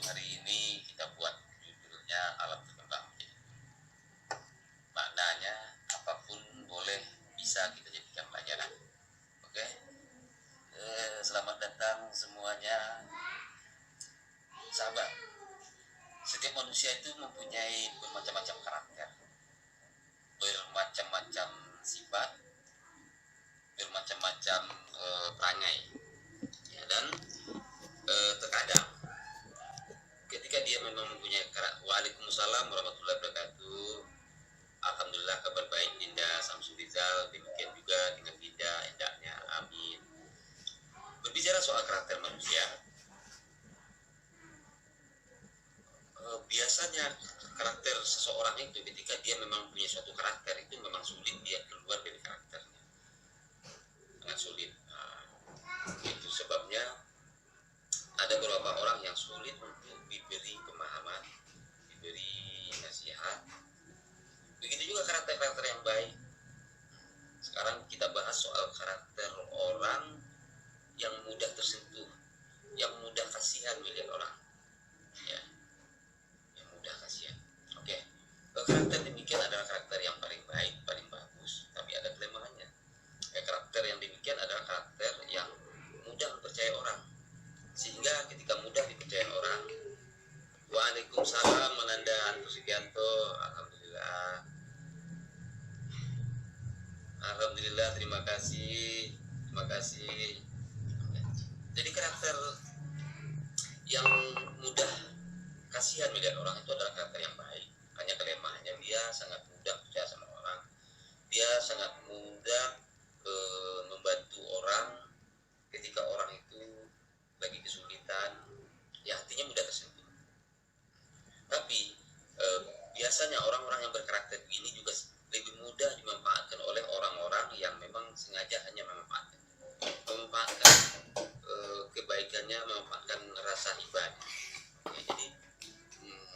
hari ini kita buat judulnya alam berkembang. Maknanya apapun boleh bisa kita jadikan pelajaran. Oke, selamat datang semuanya, sahabat. Setiap manusia itu mempunyai bermacam-macam karakter, bermacam-macam sifat, bermacam-macam perangai, ya, dan terkadang ketika dia memang mempunyai karakter. Waalaikumsalam warahmatullahi wabarakatuh. Alhamdulillah kabar baik Dinda Samsulizal, demikian juga dengan Dinda endaknya, amin. Berbicara soal karakter manusia, biasanya karakter seseorang itu ketika dia memang punya suatu karakter itu memang sulit dia keluar dari karakternya, sangat sulit. Itu sebabnya ada beberapa orang yang sulit untuk diberi pemahaman, diberi nasihat. Begitu juga karakter-karakter yang baik. Sekarang kita bahas soal karakter orang yang mudah tersentuh, yang mudah kasihan melihat orang, ya, yang mudah kasihan. Oke, karakter demikian adalah karakter yang paling baik, paling bagus, tapi ada kelemahannya. Karakter yang demikian adalah karakter yang mudah mempercayai orang, sehingga ketika mudah dipercayai orang. Waalaikumsalam Mananda Antu Sugianto, alhamdulillah. Alhamdulillah, terima kasih. Terima kasih. Jadi karakter yang mudah kasihan melihat orang itu adalah karakter yang baik. Hanya kelemahannya dia sangat mudah percaya sama orang. Dia sangat mudah membantu orang ketika orang itu lagi kesulitan. Ya, hatinya mudah tersentuh. Tapi biasanya orang-orang yang berkarakter begini juga lebih mudah dimanfaatkan oleh orang-orang yang memang sengaja hanya memanfaatkan kebaikannya, memanfaatkan rasa hibahnya. Ya, jadi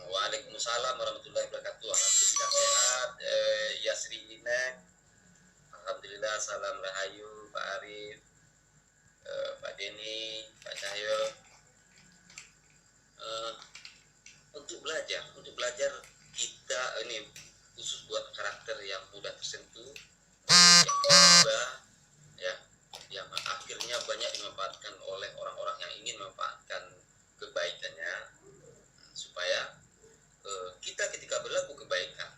Waalaikumsalam warahmatullahi wabarakatuh. Alhamdulillah sehat. Yasri Inek, alhamdulillah, salam rahayu Pak Arif, Pak Denny, Pak Cahyo. Untuk belajar kita ini khusus buat karakter yang mudah tersentuh, yang berubah, ya, yang akhirnya banyak dimanfaatkan oleh orang-orang yang ingin memanfaatkan kebaikannya, supaya kita ketika berlaku kebaikan,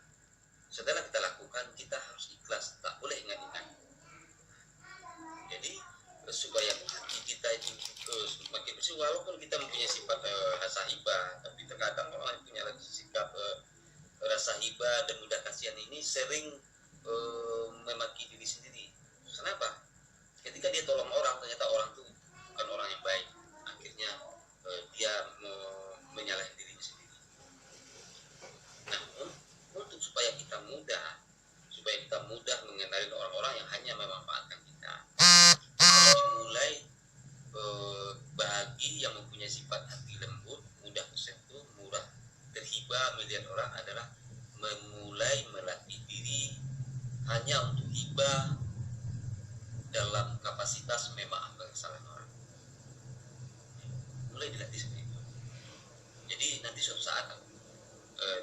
setelah kita lakukan kita harus ikhlas, tak boleh ingat-ingat. Jadi supaya hati kita itu semakin bersih, walaupun kita mempunyai sifat rasa hibah, tapi terkadang orang yang punya sikap rasa hibah dan mudah kasihan ini sering memaki diri sendiri. Kenapa? Ketika dia tolong orang, ternyata orang itu bukan orang yang baik, akhirnya dia menyalahkan dirinya sendiri. Nah, untuk supaya kita mudah mengenali orang-orang yang hanya memanfaatkan kita, harus dimulai bagi yang mempunyai sifat hati lembut, mudah tersentuh, murah terhibah melihat orang adalah memulai melatih diri hanya untuk hibah dalam kapasitas memaafkan kesalahan orang. Mulai dilatih seperti itu. Jadi nanti suatu saat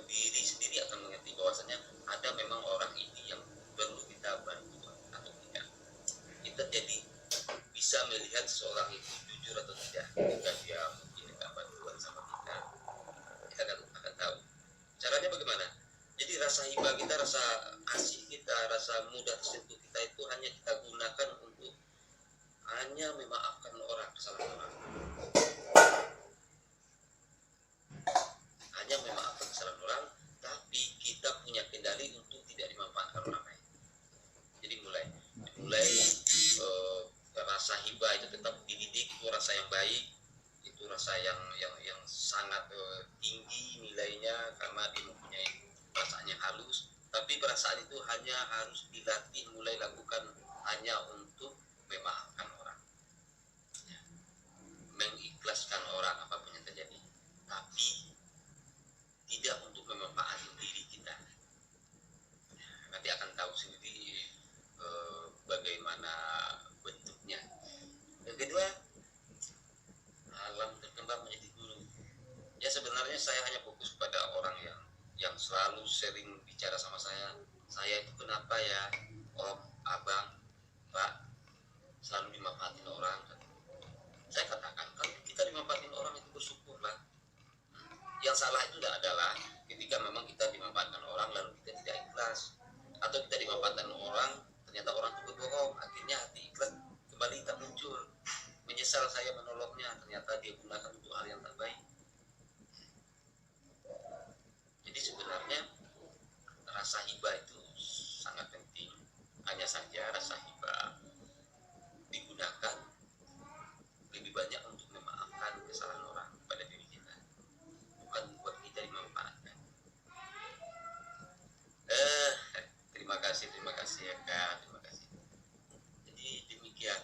diri sendiri akan mengerti bahwasanya ada memang orang ini yang perlu kita bantu atau tidak. Kita jadi bisa melihat seorang itu jujur atau tidak ketika dia mungkin minta bantuan sama kita. Kita akan tahu. Caranya bagaimana? Jadi rasa hibah kita, rasa kasih kita, rasa mudah tersentuh kita itu hanya kita gunakan untuk hanya memaafkan orang, kesalahan orang. Hanya memaafkan kesalahan orang, tapi kita punya kendali untuk tidak dimanfaatkan orang lain. Jadi mulai rasa hibah itu tetap dididik, itu rasa yang baik, itu rasa yang sangat tinggi nilainya karena dia mempunyai perasaan yang halus. Tapi perasaan itu hanya harus dilatih, mulai lakukan hanya untuk memaafkan orang, mengikhlaskan orang apapun yang terjadi, tapi tidak untuk memanfaatkan diri kita. Nanti akan tahu sendiri bagaimana bentuknya. Yang kedua, alam berkembang menjadi guru. Ya, sebenarnya saya menolongnya, ternyata dia gunakan untuk hal yang tak baik. Jadi sebenarnya rasa hibah itu sangat penting. Hanya saja rasa hibah digunakan lebih banyak untuk memaafkan kesalahan orang pada diri kita, bukan buat kita dimanfaatkan. Terima kasih ya Kak, terima kasih. Jadi demikian,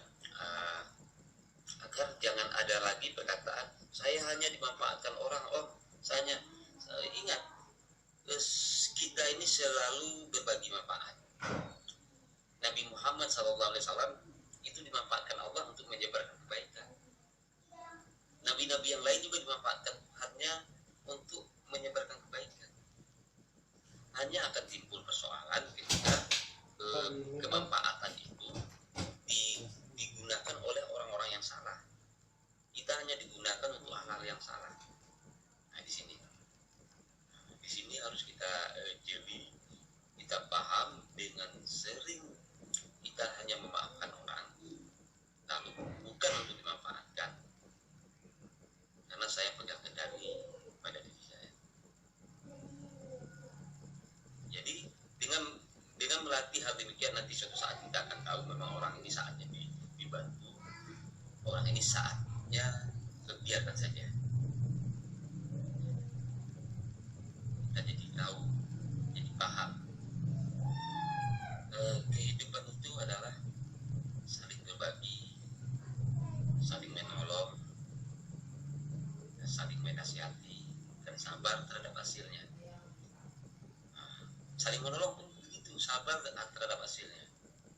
agar jangan ada lagi perkataan saya hanya dimanfaatkan orang. Saya ingat, kita ini selalu berbagi manfaat. Nabi Muhammad SAW itu dimanfaatkan Allah untuk menyebarkan kebaikan. Nabi-nabi yang lain juga dimanfaatkan Tuhannya untuk menyebarkan kebaikan. Hanya akan timbul persoalan ketika kemanfaatan itu digunakan oleh orang-orang yang salah. Kita hanya digunakan untuk hal-hal yang salah. Nah, di sini harus kita jeli, kita paham. Dengan sering kita hanya memaafkan orang, lalu bukan untuk dimanfaatkan, karena saya pegang kendali pada diri saya. Jadi dengan melatih hal demikian, nanti suatu saat kita akan tahu memang orang ini saatnya dibantu, orang ini saatnya biarkan saja. Kita jadi tahu, jadi paham. Kehidupan itu adalah saling berbagi, saling menolong, saling menasihati, dan sabar terhadap hasilnya. Saling menolong pun begitu, sabar terhadap hasilnya.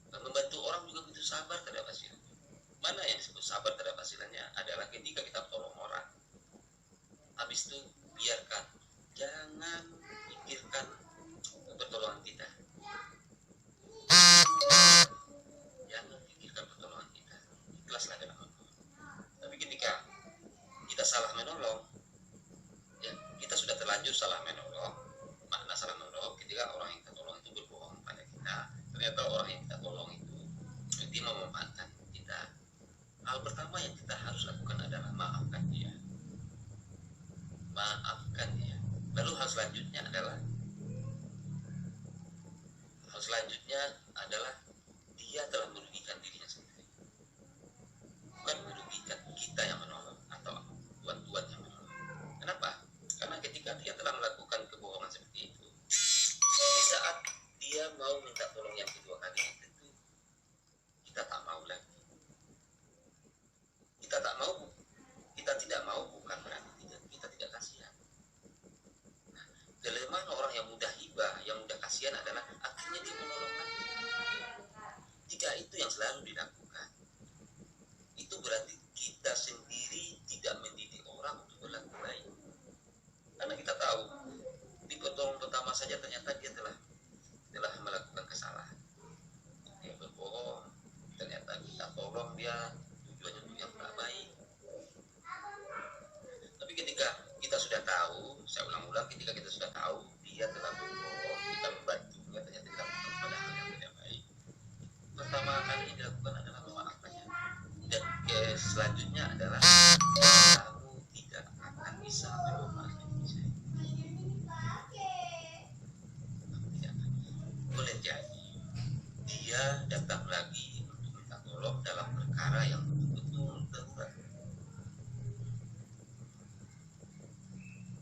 Dan membantu orang juga begitu, sabar terhadap hasilnya. Mana yang disebut sabar terhadap hasilnya adalah ketika kita tolong orang, habis itu biarkan, jangan pikirkan pertolongan kita. Jangan pikirkan pertolongan kita, ikhlaslah dalam Allah. Tapi ketika kita salah menolong, ya, kita sudah terlanjur salah menolong. Makna salah menolong ketika orang yang kita tolong itu berbohong pada kita. Ternyata orang yang kita tolong itu dia memanfaatkan kita. Hal pertama yang kita harus lakukan adalah maafkan dia. Maafkan dia. Lalu hal selanjutnya adalah dia telah merugikan dirinya sendiri, bukan merugikan kita yang menolong atau tuan-tuan yang menolong. Kenapa? Karena ketika dia telah melakukan kebohongan seperti itu, di saat dia mau minta tolong yang kedua kali, tentu kita tak mau lagi. Kita tidak mau bukan berarti kita tidak kasihan. Nah, kelemahan orang yang mudah hibah, yang mudah kasihan adalah akhirnya dia menolong lagi. Jika itu yang selalu dilakukan, itu berarti kita sendiri tidak mendidik orang untuk berlaku baik. Karena kita tahu di pertolongan pertama saja ternyata dia telah melakukan kesalahan. Dia berbohong, ternyata kita tolong dia tujuannya untuk yang tak baik. Tapi ketika kita sudah tahu, saya ulang-ulang, ketika kita sudah tahu dia telah berbohong, kita membantunya, ternyata dilakukan pada hal yang tidak baik, pertama kali yang dilakukan adalah memaafkannya. Dan selanjutnya adalah kamu tidak akan bisa memaafkan saya. Boleh jadi dia datang lagi untuk minta tolong dalam perkara yang betul darurat.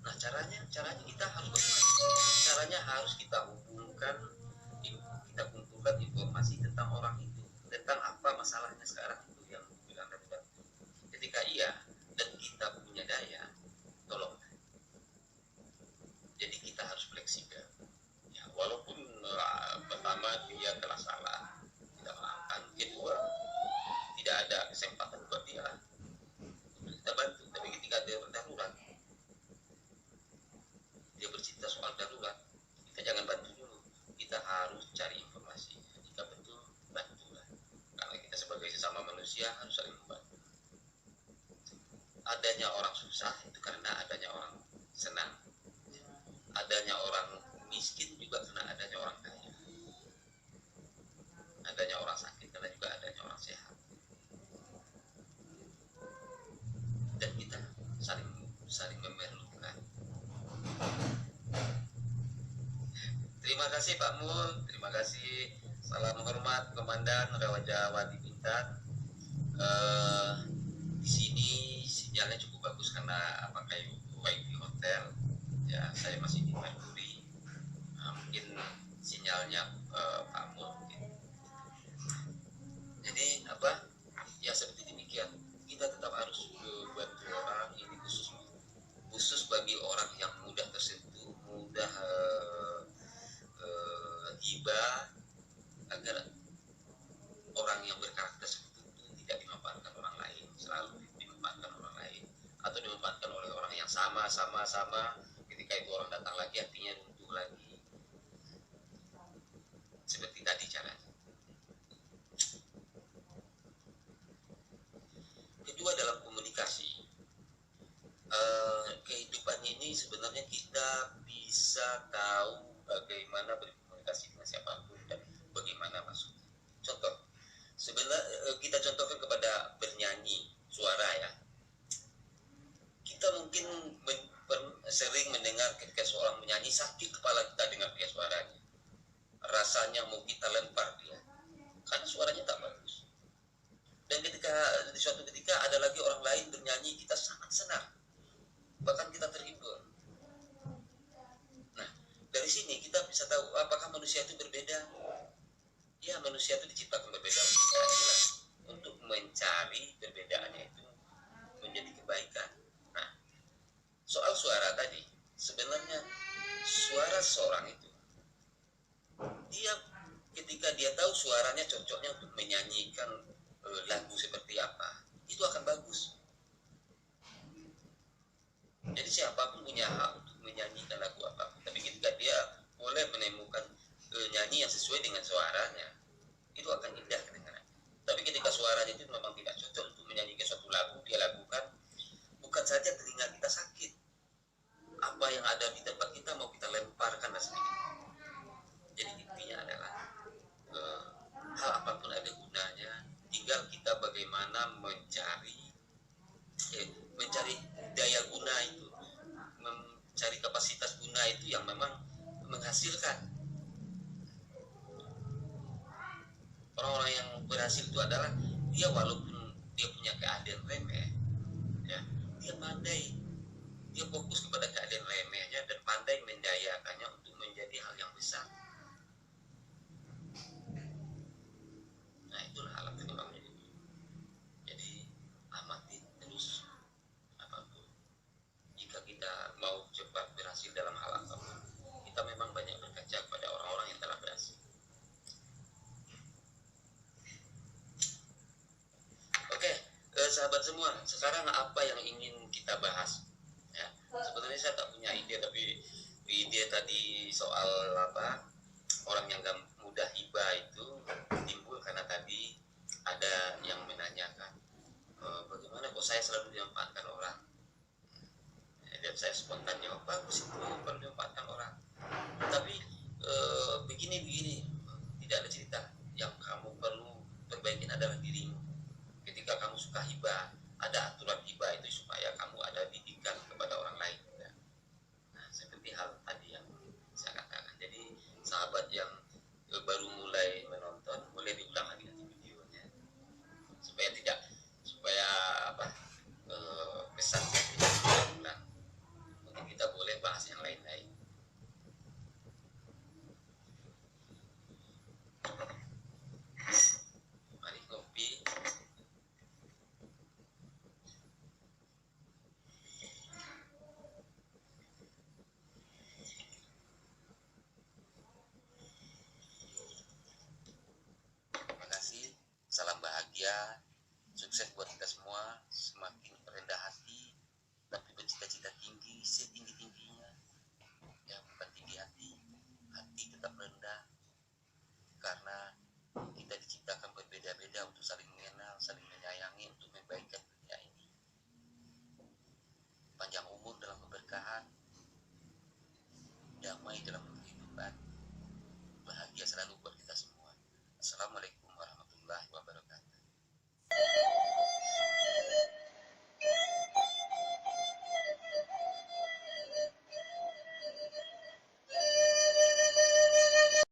Nah, caranya kita harus bagaimana? Caranya harus kita hubungkan, kita kumpulkan informasi tentang orang itu, tentang apa masalahnya sekarang itu yang bilang darurat. Ketika iya dan kita punya daya, tolong. Jadi kita harus fleksibel. Ya, walaupun pertama dia telah salah, kita maafkan. Kedua, tidak ada kesempatan buat dia, kita bantu. Tapi ketika dia darurat, dia bercerita soal darurat, kita jangan bantu dulu, kita harus cari informasi. Jika betul, bantulah, karena kita sebagai sesama manusia harus saling membantu. Adanya orang susah itu karena adanya orang senang, adanya orang miskin juga karena adanya orang kaya, adanya orang sakit karena juga adanya orang sehat. Terima kasih Pak Mul, terima kasih. Salam hormat Komandan Rawaja Wadi Bintan. Di sini sinyalnya cukup bagus karena pakai wifi hotel. Ya, saya masih di Mercury. Mungkin sinyalnya Pak Mul mungkin. Jadi apa? Ya seperti demikian. Kita tetap harus bantu orang. Ini khusus bagi orang yang mudah tersentuh, mudah hibah, agar orang yang berkarakter seperti itu tidak dimanfaatkan orang lain, selalu dimanfaatkan orang lain atau dimanfaatkan oleh orang yang sama. Ketika itu orang datang lagi hatinya runtuh lagi, seperti tadi caranya. Kedua, dalam komunikasi, kehidupan ini sebenarnya kita bisa tahu bagaimana berkomunikasi dengan siapapun dan bagaimana maksudnya. Contoh, sebenarnya kita contohkan kepada bernyanyi suara ya. Kita mungkin sering mendengar ketika seorang menyanyi sakit kepala kita dengar dia suaranya. Rasanya mau kita lempar dia, karena suaranya tak bagus. Dan di suatu ketika ada lagi orang lain bernyanyi, kita sangat senang, bahkan kita terhibur. Nah, dari sini kita bisa tahu apakah manusia itu berbeda. Ya, manusia itu diciptakan berbeda untuk mencari perbedaannya itu menjadi kebaikan. Nah, soal suara tadi, sebenarnya suara seorang itu, dia ketika dia tahu suaranya cocoknya untuk menyanyikan lagu seperti apa, itu akan bagus. Jadi siapapun punya hak untuk menyanyikan lagu apapun, tapi ketika dia boleh menemukan nyanyi yang sesuai dengan suaranya, itu akan indah kedengaran. Tapi ketika suaranya itu memang tidak cocok untuk menyanyikan suatu lagu, dia lakukan, bukan saja telinga kita sakit, apa yang ada di tempat kita mau kita lemparkan dan sedikit. Jadi intinya adalah hal apapun ada gunanya, tinggal kita bagaimana mencari daya guna itu, mencari kapasitas guna itu yang memang menghasilkan. Orang-orang yang berhasil itu adalah dia walaupun dia punya keadaan remeh, ya, dia pandai, dia fokus kepada keadaan remehnya dan pandai mendayakannya untuk menjadi hal yang besar. Nah, itulah alat kembangnya. Jadi amati terus apapun. Jika kita mau cepat berhasil dalam hal apapun, kita memang banyak berkaca kepada orang-orang yang telah berhasil. Oke, sahabat semua, sekarang apa yang ingin kita bahas? Ya, sebenarnya saya tak punya ide, tapi ide tadi soal apa orang yang mudah hibah itu timbul karena tadi ada yang menanyakan bagaimana kok saya selalu dimanfaatkan orang. Dan saya spontan jawab, bagus itu perlu dimanfaatkan orang. Tapi begini, tidak ada cerita. Yang kamu perlu perbaikin adalah dirimu. Ketika kamu suka hibah, ada aturan hibah itu supaya kamu ada didikan kepada orang lain. Nah, seperti hal tadi yang saya katakan. Jadi sahabat yang baru mulai menonton, boleh diulang lagi nanti videonya supaya pesannya tidak berulang. Mungkin kita boleh bahas yang lain-lain. Mari ngopi. Salam bahagia, sukses buat kita semua, semakin rendah hati, tapi bercita-cita tinggi, setinggi-tinggi.